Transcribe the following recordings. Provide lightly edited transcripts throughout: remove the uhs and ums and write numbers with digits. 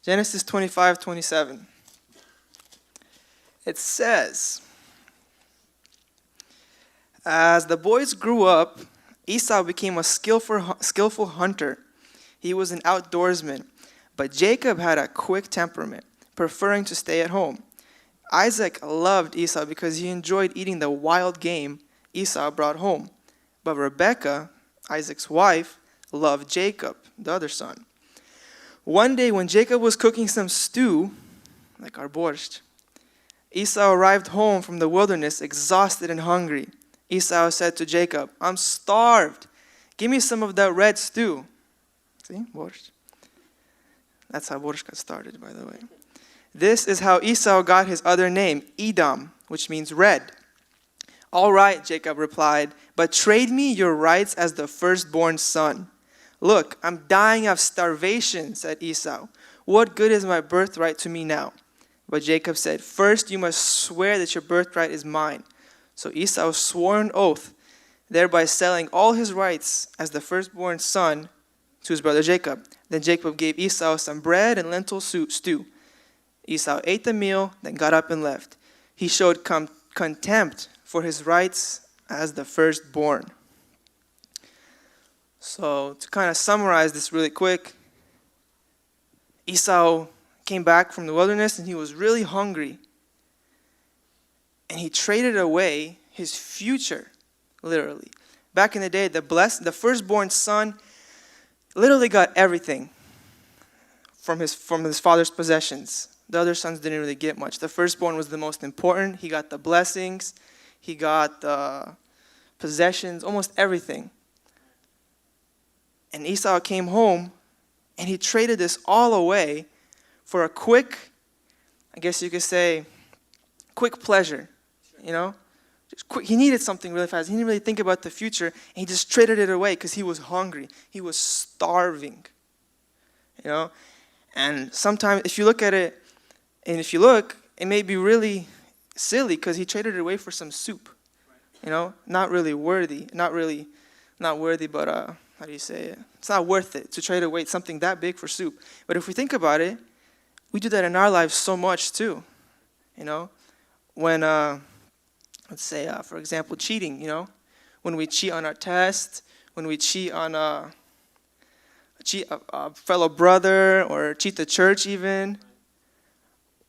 Genesis 25:27. It says, as the boys grew up, Esau became a skillful hunter. He was an outdoorsman, but Jacob had a quick temperament, preferring to stay at home. Isaac loved Esau because he enjoyed eating the wild game Esau brought home. But Rebekah, Isaac's wife, loved Jacob, the other son. One day when Jacob was cooking some stew, like our borscht, Esau arrived home from the wilderness exhausted and hungry. Esau said to Jacob, I'm starved. Give me some of that red stew. See, borscht. That's how borscht got started, by the way. This is how Esau got his other name, Edom, which means red. All right, Jacob replied, but trade me your rights as the firstborn son. Look, I'm dying of starvation, said Esau. What good is my birthright to me now? But Jacob said, first you must swear that your birthright is mine. So Esau swore an oath, thereby selling all his rights as the firstborn son to his brother Jacob. Then Jacob gave Esau some bread and lentil stew. Esau ate the meal, then got up and left. He showed contempt for his rights as the firstborn. So to kind of summarize this really quick, Esau came back from the wilderness and he was really hungry. And he traded away his future, literally. Back in the day, the firstborn son literally got everything from his father's possessions. The other sons didn't really get much. The firstborn was the most important. He got the blessings. He got the possessions, almost everything. And Esau came home, and he traded this all away for a quick, I guess you could say, quick pleasure, you know? Just quick. He needed something really fast. He didn't really think about the future, and he just traded it away because he was hungry. He was starving, you know? And sometimes, if you look at it, and if you look, it may be really silly because he traded it away for some soup, you know? Not really worthy, not worthy, but how do you say it? It's not worth it to trade away something that big for soup. But if we think about it, we do that in our lives so much too, you know? When, let's say, for example, cheating, you know? When we cheat on our test, when we cheat on a fellow brother or cheat the church even,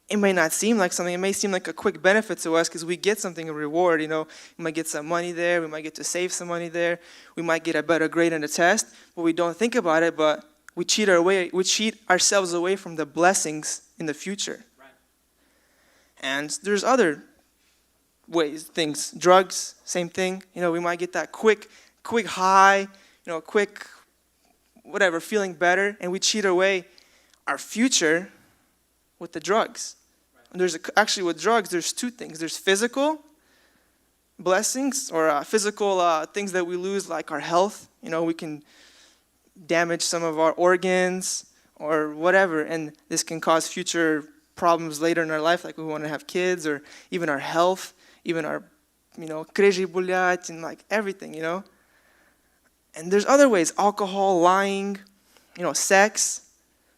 it may not seem like something. It may seem like a quick benefit to us because we get something, a reward, you know. We might get some money there. We might get to save some money there. We might get a better grade on the test, but we don't think about it, but we cheat ourselves away from the blessings in the future. Right. And there's other ways, things. Drugs, same thing. You know, we might get that quick high, you know, quick whatever, feeling better, and we cheat away our future with the drugs. Right. And actually with drugs, there's two things. There's physical blessings or physical things that we lose, like our health. You know, we can damage some of our organs or whatever, and this can cause future problems later in our life, like we want to have kids, or even our health, even our, you know, kreži bulять, and like everything, you know. And there's other ways, alcohol, lying, you know, sex.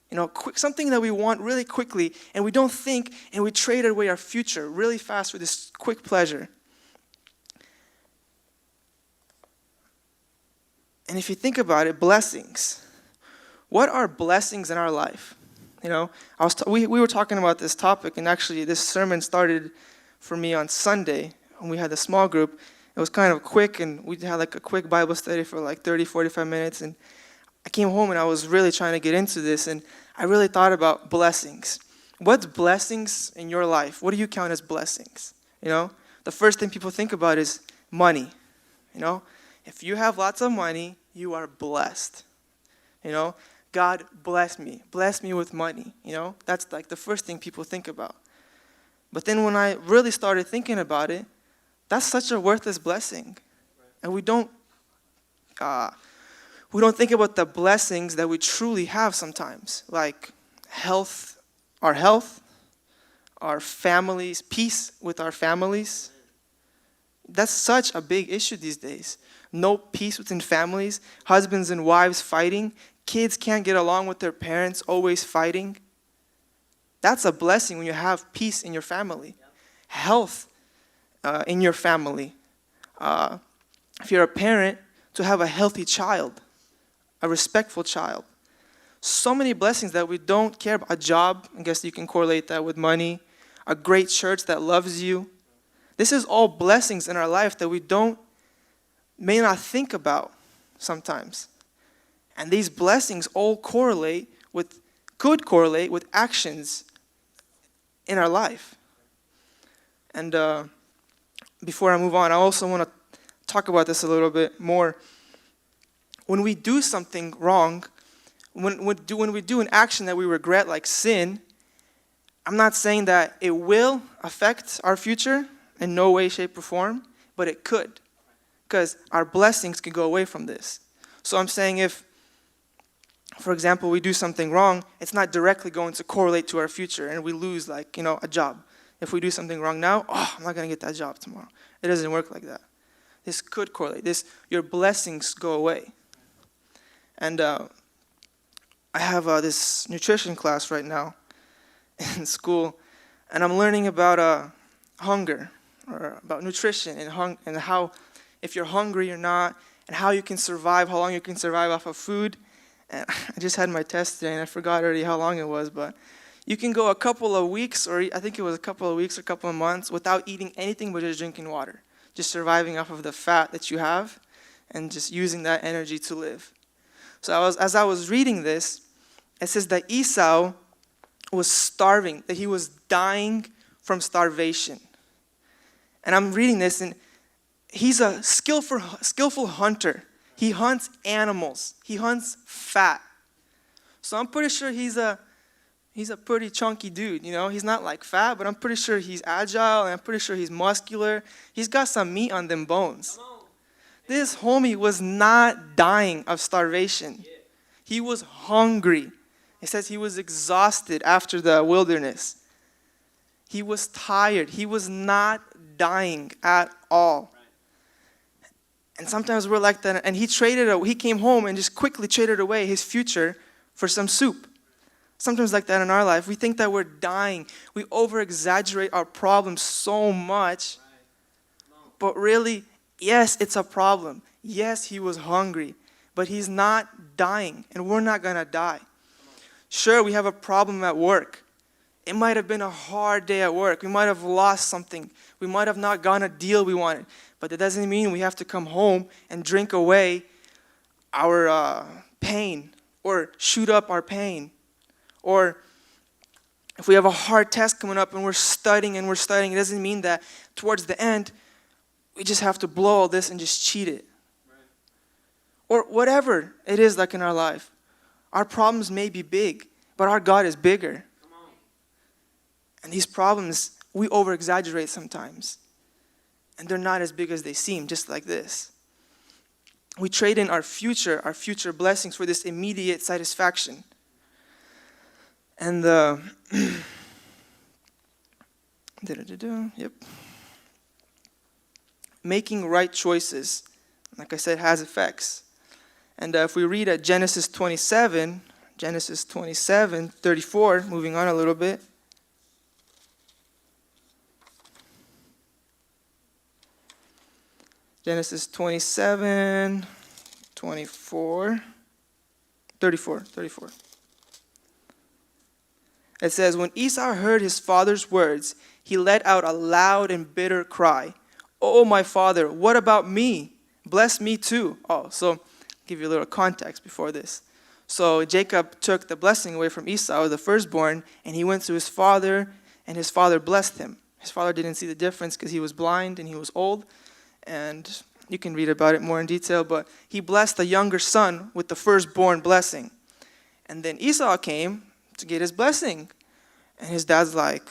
You know, something that we want really quickly, and we don't think, and we trade away our future really fast for this quick pleasure. And if you think about it, blessings. What are blessings in our life? You know, we were talking about this topic, and actually this sermon started for me on Sunday when we had the small group. It was kind of quick, and we had like a quick Bible study for like 30, 45 minutes, and I came home and I was really trying to get into this, and I really thought about blessings. What's blessings in your life? What do you count as blessings? You know, the first thing people think about is money. You know, if you have lots of money, you are blessed. You know, God bless me with money. You know, that's like the first thing people think about. But then when I really started thinking about it, that's such a worthless blessing. And we don't think about the blessings that we truly have sometimes, like health, our families, peace with our families. That's such a big issue these days. No peace within families, husbands and wives fighting, kids can't get along with their parents, always fighting. That's a blessing when you have peace in your family, health in your family. If you're a parent, to have a healthy child, a respectful child. So many blessings that we don't care about. A job, I guess you can correlate that with money. A great church that loves you. This is all blessings in our life that we may not think about sometimes. And these blessings all could correlate with actions in our life. And before I move on, I also want to talk about this a little bit more. When we do something wrong, when we do an action that we regret, like sin, I'm not saying that it will affect our future in no way, shape, or form, but it could, because our blessings could go away from this. So I'm saying if, for example, we do something wrong, it's not directly going to correlate to our future, and we lose, like, a job. If we do something wrong now, I'm not going to get that job tomorrow. It doesn't work like that. This could correlate. Your blessings go away. And I have this nutrition class right now in school, and I'm learning about hunger, or about nutrition, and how, if you're hungry or not, and how you can survive, how long you can survive off of food. And I just had my test today, and I forgot already how long it was, but you can go a couple of weeks, or I think it was a couple of weeks or a couple of months, without eating anything but just drinking water, just surviving off of the fat that you have, and just using that energy to live. So as I was reading this, it says that Esau was starving, that he was dying from starvation. And I'm reading this, and he's a skillful hunter. He hunts animals. He hunts fat. So I'm pretty sure he's a pretty chunky dude, He's not like fat, but I'm pretty sure he's agile, and I'm pretty sure he's muscular. He's got some meat on them bones. This homie was not dying of starvation. He was hungry. It says he was exhausted after the wilderness. He was tired. He was not dying at all. And sometimes we're like that. And he came home and just quickly traded away his future for some soup. Sometimes like that in our life. We think that we're dying. We over-exaggerate our problems so much. But really, yes, it's a problem. Yes, he was hungry. But he's not dying. And we're not going to die. Sure, we have a problem at work. It might have been a hard day at work. We might have lost something. We might have not gotten a deal we wanted. But that doesn't mean we have to come home and drink away our pain, or shoot up our pain. Or if we have a hard test coming up and we're studying, it doesn't mean that towards the end we just have to blow all this and just cheat it. Right. Or whatever it is like in our life. Our problems may be big, but our God is bigger. And these problems, we over-exaggerate sometimes. And they're not as big as they seem, just like this. We trade in our future blessings for this immediate satisfaction. And yep. Making right choices, like I said, has effects. And if we read at Genesis 27, 34, moving on a little bit. Genesis 27, 34. It says, when Esau heard his father's words, he let out a loud and bitter cry. Oh, my father, what about me? Bless me too. Oh, so give you a little context before this. So Jacob took the blessing away from Esau, the firstborn, and he went to his father, and his father blessed him. His father didn't see the difference because he was blind and he was old. And you can read about it more in detail, but he blessed the younger son with the firstborn blessing. And then Esau came to get his blessing. And his dad's like,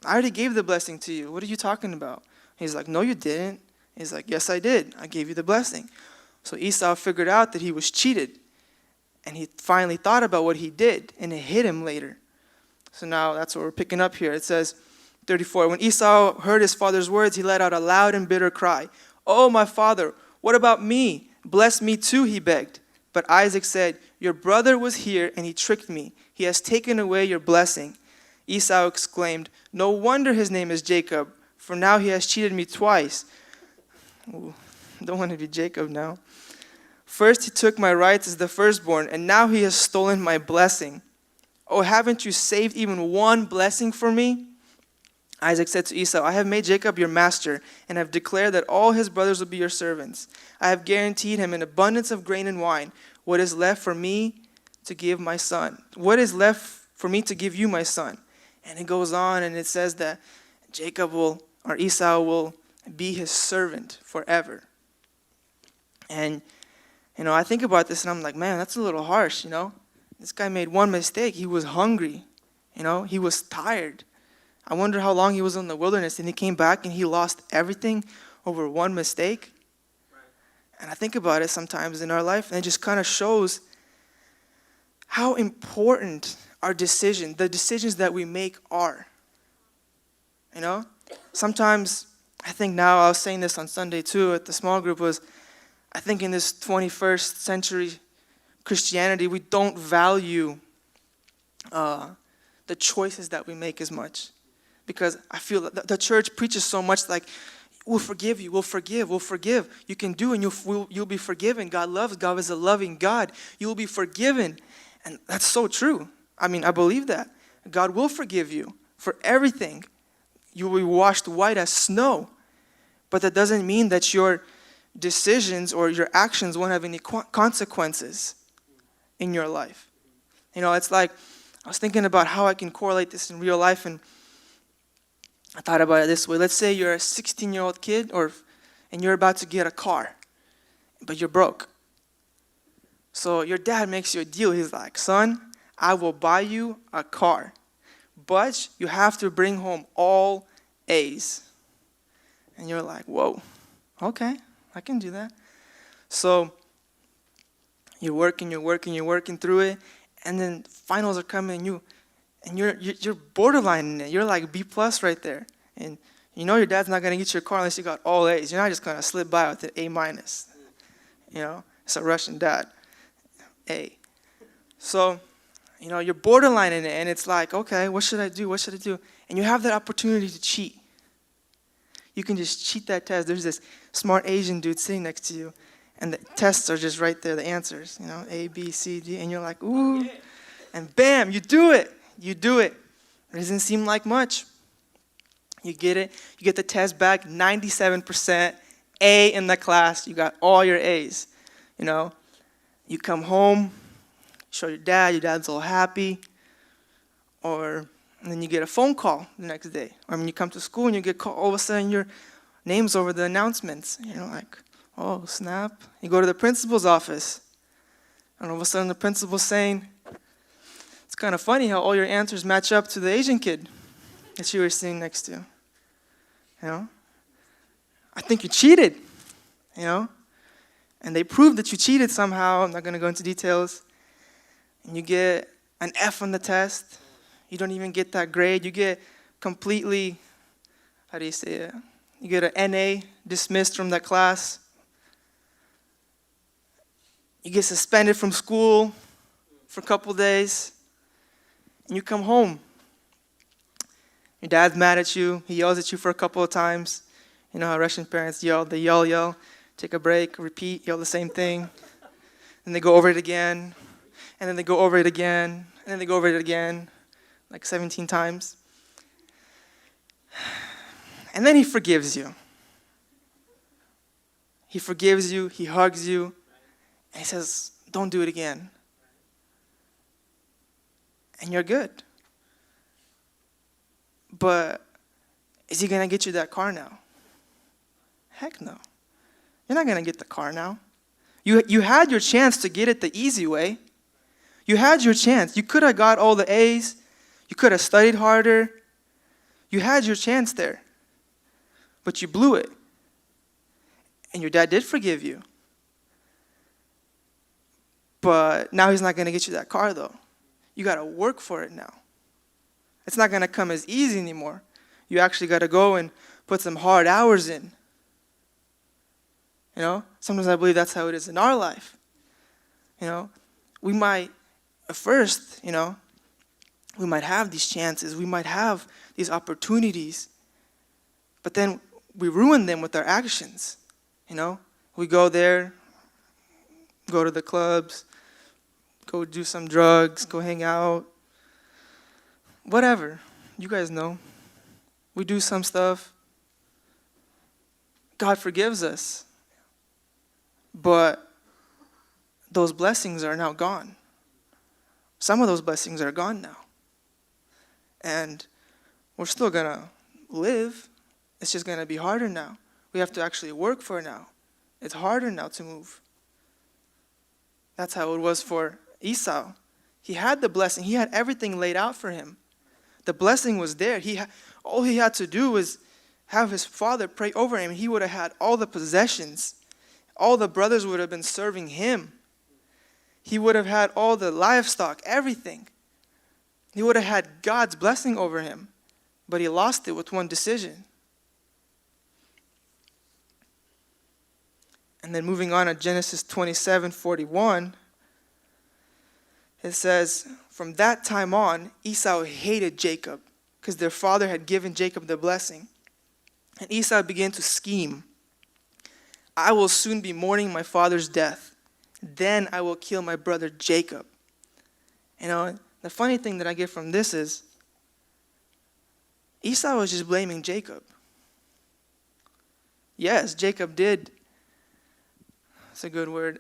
I already gave the blessing to you. What are you talking about? He's like, no, you didn't. He's like, yes, I did. I gave you the blessing. So Esau figured out that he was cheated. And he finally thought about what he did, and it hit him later. So now that's what we're picking up here. It says, 34, when Esau heard his father's words, he let out a loud and bitter cry. Oh, my father, what about me? Bless me too, he begged. But Isaac said, your brother was here, and he tricked me. He has taken away your blessing. Esau exclaimed, "No wonder his name is Jacob, for now he has cheated me twice." Ooh, don't want to be Jacob now. "First he took my rights as the firstborn, and now he has stolen my blessing. Oh, haven't you saved even one blessing for me?" Isaac said to Esau, "I have made Jacob your master, and have declared that all his brothers will be your servants. I have guaranteed him an abundance of grain and wine. What is left for me to give my son? What is left for me to give you, my son?" And it goes on, and it says that Esau will be his servant forever. And, I think about this, and I'm like, man, that's a little harsh, This guy made one mistake. He was hungry, He was tired. I wonder how long he was in the wilderness, and he came back and he lost everything over one mistake. And I think about it sometimes in our life, and it just kind of shows how important the decisions that we make are. Sometimes, I think now, I was saying this on Sunday too at the small group, I think in this 21st century Christianity, we don't value the choices that we make as much. Because I feel that the church preaches so much like, we'll forgive you, we'll forgive. You can do, and you'll be forgiven. God is a loving God. You will be forgiven. And that's so true. I believe that. God will forgive you for everything. You will be washed white as snow. But that doesn't mean that your decisions or your actions won't have any consequences in your life. It's like, I was thinking about how I can correlate this in real life, and I thought about it this way. Let's say you're a 16-year-old kid, and you're about to get a car, but you're broke. So your dad makes you a deal. He's like, "Son, I will buy you a car, but you have to bring home all A's." And you're like, "Whoa, okay, I can do that." So you're working through it, and then finals are coming, and you're borderline in it. You're like B+ right there. And your dad's not going to get your car unless you got all A's. You're not just going to slip by with an A-. It's a Russian dad. A. So, you're borderline in it, and it's like, okay, what should I do? And you have that opportunity to cheat. You can just cheat that test. There's this smart Asian dude sitting next to you, and the tests are just right there, the answers, A, B, C, D, and you're like, ooh, and bam, you do it. It doesn't seem like much. You get it. You get the test back, 97%, A in the class. You got all your A's. You come home, show your dad's all happy. And then you get a phone call the next day. Or when you come to school and you get called, all of a sudden your name's over the announcements. Like, oh, snap. You go to the principal's office, and all of a sudden the principal's saying, "It's kind of funny how all your answers match up to the Asian kid that you were sitting next to. I think you cheated, And they proved that you cheated somehow. I'm not going to go into details. And you get an F on the test. You don't even get that grade. You get completely, how do you say it? You get an NA, dismissed from that class. You get suspended from school for a couple days. And you come home. Your dad's mad at you. He yells at you for a couple of times. You know how Russian parents yell. They yell, take a break, repeat, yell the same thing. And they go over it again. And then they go over it again. And then they go over it again, like 17 times. And then he forgives you. He forgives you. He hugs you. And he says, don't do it again. And you're good. But is he going to get you that car now? Heck no. You're not going to get the car now. You had your chance to get it the easy way. You had your chance. You could have got all the A's. You could have studied harder. You had your chance there. But you blew it. And your dad did forgive you. But now he's not going to get you that car, though. You got to work for it now. It's not going to come as easy anymore. You actually got to go and put some hard hours in. Sometimes I believe that's how it is in our life. We might, at first, We might have these chances. We might have these opportunities. But then we ruin them with our actions. We go there, go to the clubs, go do some drugs, go hang out, whatever. You guys know. We do some stuff. God forgives us. But those blessings are now gone. Some of those blessings are gone now. And we're still going to live. It's just going to be harder now. We have to actually work for it now. It's harder now to move. That's how it was for Esau. He had the blessing. He had everything laid out for him. The blessing was there. All he had to do was have his father pray over him. He would have had all the possessions. All the brothers would have been serving him. He would have had all the livestock, everything. He would have had God's blessing over him. But he lost it with one decision. And then moving on to Genesis 27:41, it says, from that time on, Esau hated Jacob because their father had given Jacob the blessing. And Esau began to scheme. I will soon be mourning my father's death. Then I will kill my brother Jacob. The funny thing that I get from this is Esau was just blaming Jacob. Yes, Jacob did. That's a good word.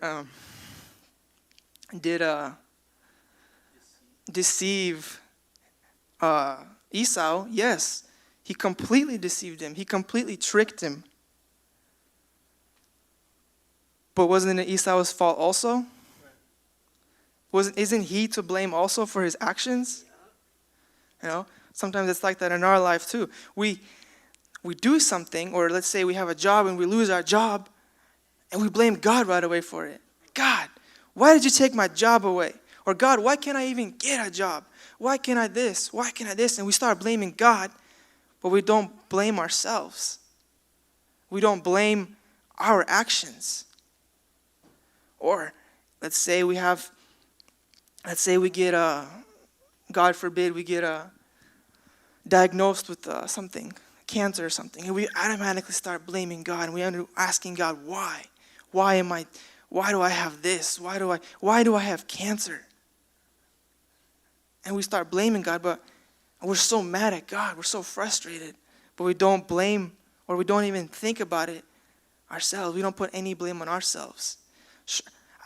Deceive Esau. Yes, he completely deceived him. He completely tricked him. But wasn't it Esau's fault also? Isn't he to blame also for his actions? Sometimes it's like that in our life too. We do something, or let's say we have a job and we lose our job, and we blame God right away for it. God, why did you take my job away? Or God, why can't I even get a job? Why can't I this? Why can't I this? And we start blaming God, but we don't blame ourselves. We don't blame our actions. Or let's say we get God forbid, we get diagnosed with something, cancer or something, and we automatically start blaming God, and we are asking God, why? Why do I have this? Why do I have cancer? And we start blaming God, but we're so mad at God, we're so frustrated, but we don't blame, or we don't even think about it ourselves. We don't put any blame on ourselves.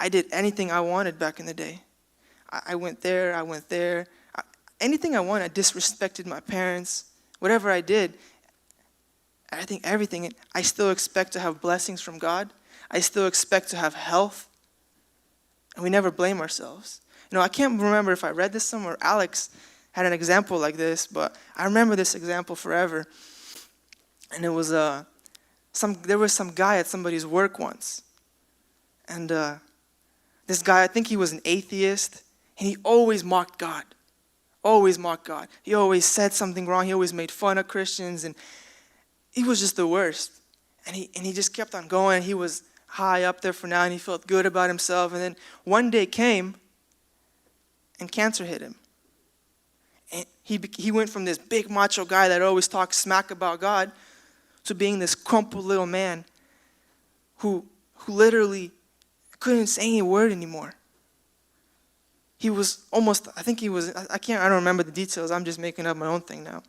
I did anything I wanted back in the day. I went there. Anything I wanted. I disrespected my parents. Whatever I did, I think everything, I still expect to have blessings from God. I still expect to have health. And we never blame ourselves. I can't remember if I read this somewhere. Alex had an example like this, but I remember this example forever. And it was there was some guy at somebody's work once. And this guy, I think he was an atheist, and he always mocked God. Always mocked God. He always said something wrong. He always made fun of Christians, and he was just the worst. And he just kept on going. He was high up there for now, and he felt good about himself. And then one day came, and cancer hit him. And he went from this big macho guy that always talked smack about God to being this crumpled little man who literally couldn't say any word anymore. He was almost, I don't remember the details. I'm just making up my own thing now.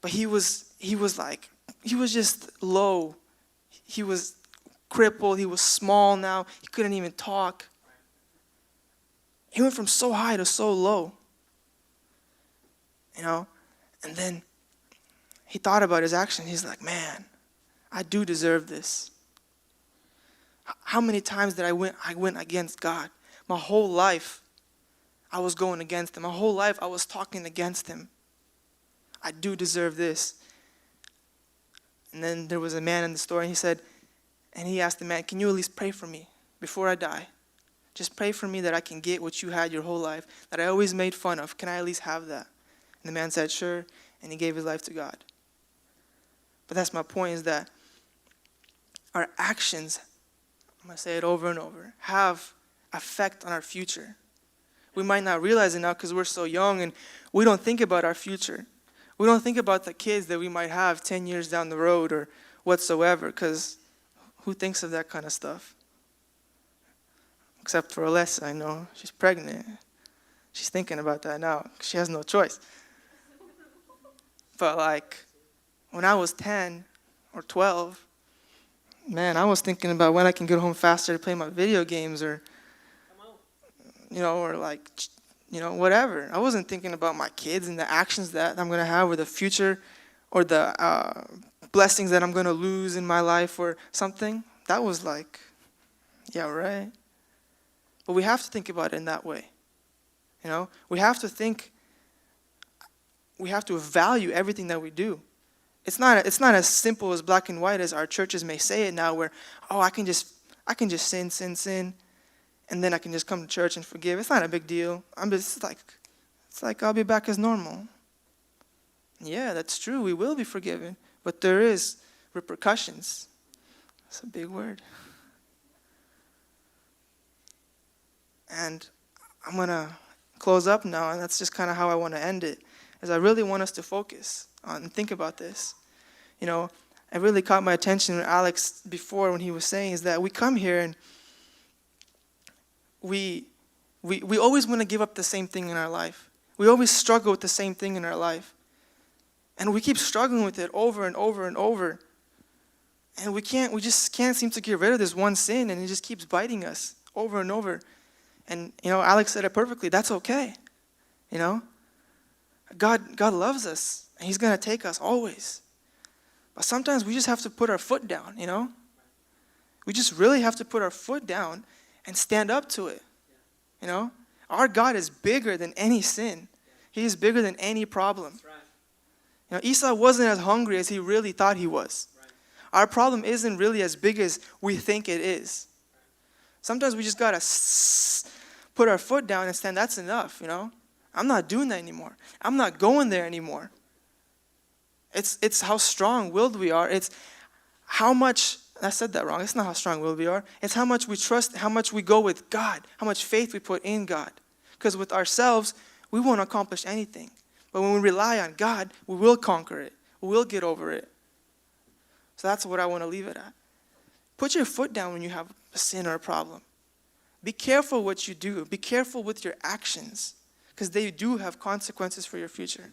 But he was just low. He was crippled. He was small now. He couldn't even talk. He went from so high to so low. And then he thought about his action. He's like, man, I do deserve this. How many times did I went against God? My whole life, I was going against him. My whole life, I was talking against him. I do deserve this. And then there was a man in the store, and he asked the man, can you at least pray for me before I die? Just pray for me that I can get what you had your whole life, that I always made fun of. Can I at least have that? And the man said, sure, and he gave his life to God. But that's my point, is that our actions, I'm going to say it over and over, have effect on our future. We might not realize it now because we're so young and we don't think about our future. We don't think about the kids that we might have 10 years down the road or whatsoever, because who thinks of that kind of stuff? Except for Alessa, I know. She's pregnant. She's thinking about that now. She has no choice. But like, when I was 10 or 12, man, I was thinking about when I can get home faster to play my video games or, or like, whatever. I wasn't thinking about my kids and the actions that I'm going to have or the future or the blessings that I'm going to lose in my life or something. That was like, yeah, right. But we have to think about it in that way. We have to value everything that we do. It's not as simple as black and white as our churches may say it now, where, I can just sin, and then I can just come to church and forgive. It's not a big deal. It's like I'll be back as normal. Yeah, that's true. We will be forgiven, but there is repercussions. That's a big word. And I'm going to close up now, and that's just kind of how I want to end it, is I really want us to focus on and think about this. It really caught my attention with Alex before when he was saying is that we come here and we always want to give up the same thing in our life. We always struggle with the same thing in our life. And we keep struggling with it over and over and over. And we just can't seem to get rid of this one sin, and it just keeps biting us over and over. And, Alex said it perfectly. That's okay. God loves us, and he's going to take us always. But sometimes we just have to put our foot down, We just really have to put our foot down and stand up to it, Our God is bigger than any sin. He is bigger than any problem. Esau wasn't as hungry as he really thought he was. Our problem isn't really as big as we think it is. Sometimes we just got to put our foot down and stand, that's enough, I'm not doing that anymore. I'm not going there anymore. It's how strong-willed we are. It's how much, I said that wrong. It's not how strong-willed we are. It's how much we trust, how much we go with God, how much faith we put in God. Because with ourselves, we won't accomplish anything. But when we rely on God, we will conquer it. We will get over it. So that's what I want to leave it at. Put your foot down when you have a sin or a problem. Be careful what you do. Be careful with your actions, because they do have consequences for your future.